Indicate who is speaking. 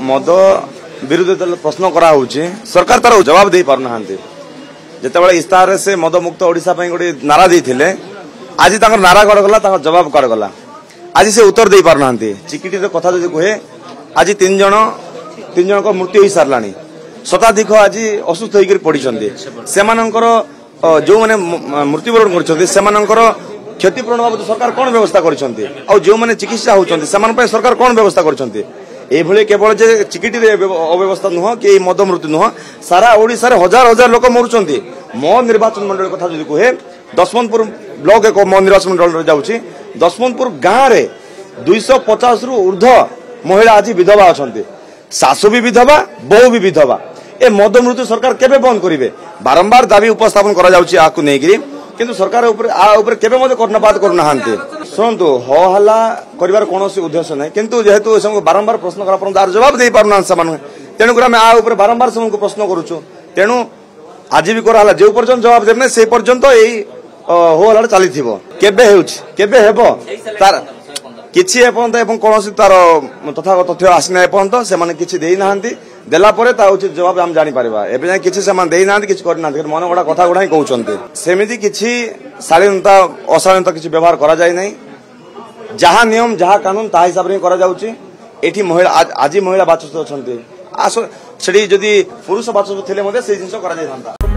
Speaker 1: मद विरुद्ध प्रश्न करा सरकार तार जवाब दे पारना जिते इस्तार से मद मुक्त ओडिशा गोटे नारा देते आज नारा कड़ गला जवाब कड़ गला आज से उत्तर दे पारना चिकिटी कथा जो कहे आज तीन जन को मृत्यु हो सारा शताधिक आज असुस्थ होकर पड़ी से जो मैंने मृत्युवरण कर क्षतिपूरण बाबद सरकार कौन व्यवस्था कर जो मैंने चिकित्सा होती सरकार कौन व्यवस्था कर केवल चिकिटी अव्यवस्था नुह कि मद मृत्यु नुह सारा ओडिशा हजार हजार लोक मरुंच मो निर्वाचन मंडल कथा जो कहे दशमंतपुर ब्लॉक एक मो निर्वाचन मंडल जाऊँगी दशमंतपुर गाँव में 250 रु ऊर्ध महिला आज विधवा अच्छा सासु भी विधवा बहु भी विधवा ए मद मृत्यु सरकार केबे बंद करेंगे बारंबार दाबी उपस्थापन किंतु सरकार केबे कर्णपात करना शुणु हो हल्ला कर कौन उद्देश्य ना किंतु जेहेतु बारंबार प्रश्न करा जवाब दे पारना तेणुकर आम बारंबार से प्रश्न करुचु तेणु आज भी करा जो पर्यटन जवाब देने से पर्यंत यही हो हल्ला चली केबे तार किसी एपर्यंत कौन तार तथा तथ्य आसना एपर्यंत से किसी देना देला परे ता उचित जवाब हम जानी पारिबा एबे जाय किछि समान देई नांत किछि करना मन गोडा कथा गुडा ही कहउचंते सेमिति किछि शालीनता अशालीनता किछि व्यवहार करा जाय नै जहा नियम जहा कानून ता हिसाब रे करा जाउची एठी महिला आज महिला बाचस्पति अछंते आसो छडी जदी पुरुष बाचस्पति थिले मध्ये से जिंस करा जाय थांता।